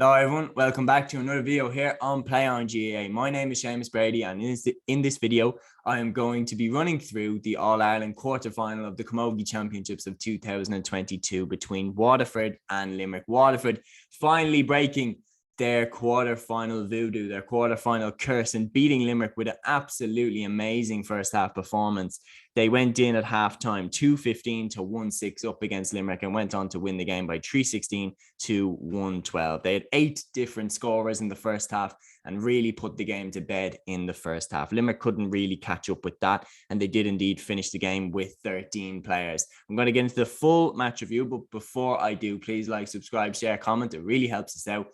Hello everyone, welcome back to another video here on Play on GAA. My name is Seamus Brady, and in this video I am going to be running through the All-Ireland quarter-final of the Camogie Championships of 2022 between Waterford and Limerick. Waterford finally breaking their quarter-final voodoo, their quarter-final curse, and beating Limerick with an absolutely amazing first half performance. They went in at halftime 2-15 to 1-6 up against Limerick and went on to win the game by 3-16 to 1-12. They had 8 different scorers in the first half and really put the game to bed in the first half. Limerick couldn't really catch up with that, and they did indeed finish the game with 13 players. I'm going to get into the full match review, but before I do, please like, subscribe, share, comment. It really helps us out.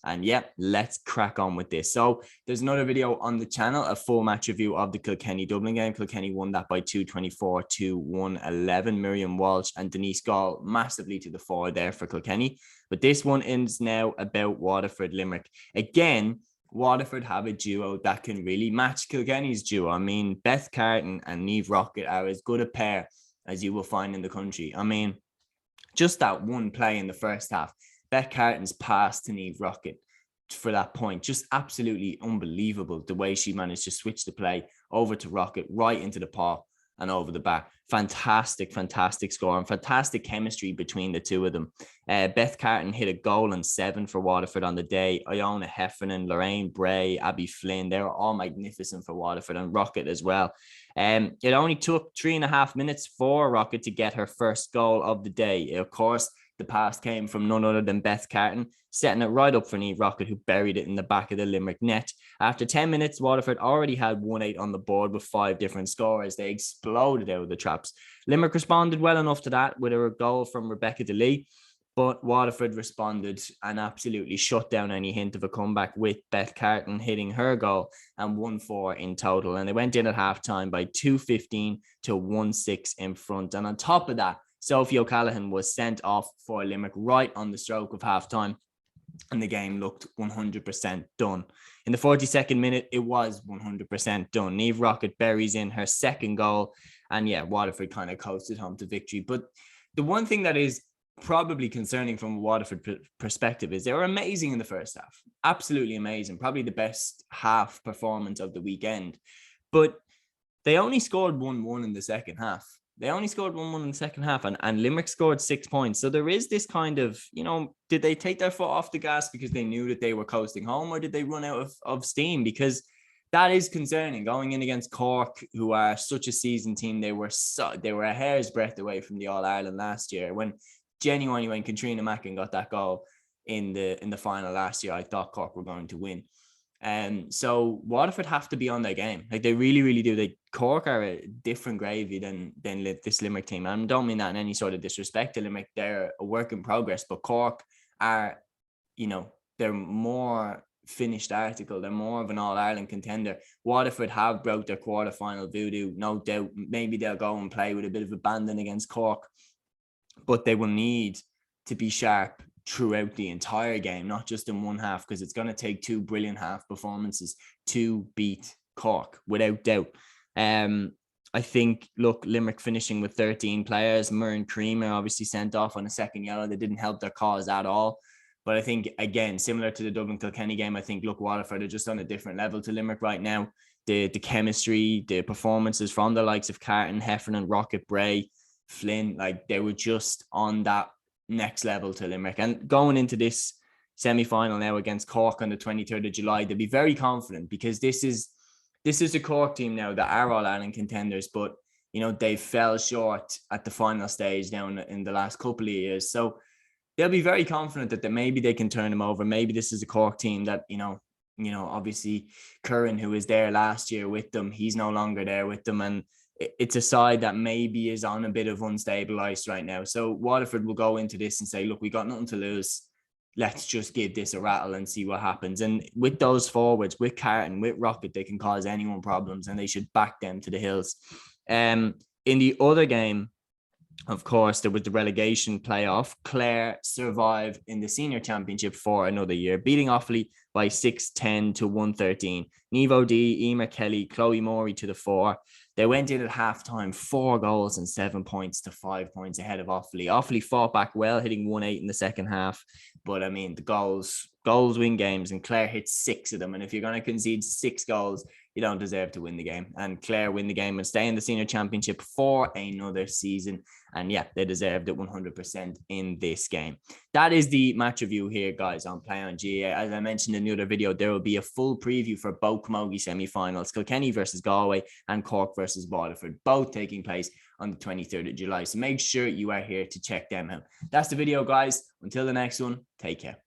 And yeah, let's crack on with this. So there's another video on the channel, a full match review of the Kilkenny-Dublin game. Kilkenny won that by 224 to 111. Miriam Walsh and Denise Gall massively to the fore there for Kilkenny. But this one is now about Waterford-Limerick. Again, Waterford have a duo that can really match Kilkenny's duo. I mean, Beth Carton and Niamh Rockett are as good a pair as you will find in the country. I mean, just that one play in the first half, Beth Carton's pass to Niamh Rockett for that point, just absolutely unbelievable the way she managed to switch the play over to Rockett, right into the paw and over the back. Fantastic score and fantastic chemistry between the two of them. Beth Carton hit a goal and 7 for Waterford on the day. Iona Heffernan, Lorraine Bray, Abby Flynn, they were all magnificent for Waterford, and Rockett as well. It only took 3.5 minutes for Rockett to get her first goal of the day. Of course, the pass came from none other than Beth Carton, setting it right up for Niamh Rockett, who buried it in the back of the Limerick net. After 10 minutes, Waterford already had 1-8 on the board with 5 different scorers. They exploded out of the traps. Limerick responded well enough to that with a goal from Rebecca DeLee, but Waterford responded and absolutely shut down any hint of a comeback, with Beth Carton hitting her goal and 1-4 in total. And they went in at halftime by 2-15 to 1-6 in front. And on top of that, Sophie O'Callaghan was sent off for Limerick right on the stroke of halftime, and the game looked 100% done. In the 42nd minute, it was 100% done. Niamh Rockett buries in her second goal, and yeah, Waterford kind of coasted home to victory. But the one thing that is probably concerning from a Waterford perspective is they were amazing in the first half. Absolutely amazing. Probably the best half performance of the weekend. But they only scored 1-1 in the second half. They only scored 1-1 in the second half, and Limerick scored 6 points. So there is this kind of, did they take their foot off the gas because they knew that they were coasting home, or did they run out of steam? Because that is concerning. Going in against Cork, who are such a seasoned team, they were a hair's breadth away from the All-Ireland last year. When Katrina Mackin got that goal in the final last year, I thought Cork were going to win. So Waterford have to be on their game. Like, they really, really do. Cork are a different gravy than this Limerick team. And I don't mean that in any sort of disrespect to Limerick. They're a work in progress, but Cork are, they're more finished article. They're more of an All-Ireland contender. Waterford have broke their quarter-final voodoo, no doubt. Maybe they'll go and play with a bit of abandon against Cork, but they will need to be sharp throughout the entire game, not just in one half, because it's going to take 2 brilliant half performances to beat Cork, without doubt. I think, look, Limerick finishing with 13 players. Murren Creamer obviously sent off on a second yellow. They didn't help their cause at all. But I think, again, similar to the Dublin-Kilkenny game, I think, look, Waterford are just on a different level to Limerick right now. The chemistry, the performances from the likes of Carton, Heffernan, Rockett, Bray, Flynn, like, they were just on that next level to Limerick. And going into this semi-final now against Cork on the 23rd of July, they'll be very confident, because this is a Cork team now that are All-Ireland contenders, but they fell short at the final stage now in the last couple of years. So they'll be very confident that maybe they can turn them over. Maybe this is a Cork team that obviously Curran, who was there last year with them, he's no longer there with them, and it's a side that maybe is on a bit of unstable ice right now. So Waterford will go into this and say, look, we got nothing to lose. Let's just give this a rattle and see what happens. And with those forwards, with Carton, with Rockett, they can cause anyone problems, and they should back them to the hills. In the other game, of course, there was the relegation playoff. Clare survived in the senior championship for another year, beating Offaly by 6-10 to 113. Niamh O'Dea, Emer Kelly, Chloe Morey to the fore. They went in at halftime, 4 goals and 7 points to 5 points ahead of Offaly. Offaly fought back well, hitting 1-8 in the second half. But I mean, the goals Goals win games, and Clare hit 6 of them. And if you're going to concede 6 goals, you don't deserve to win the game. And Clare win the game and stay in the senior championship for another season. And yeah, they deserved it 100% in this game. That is the match review here, guys, on Play on GAA. As I mentioned in the other video, there will be a full preview for both camogie semi-finals, Kilkenny versus Galway and Cork versus Waterford, both taking place on the 23rd of July. So make sure you are here to check them out. That's the video, guys. Until the next one, take care.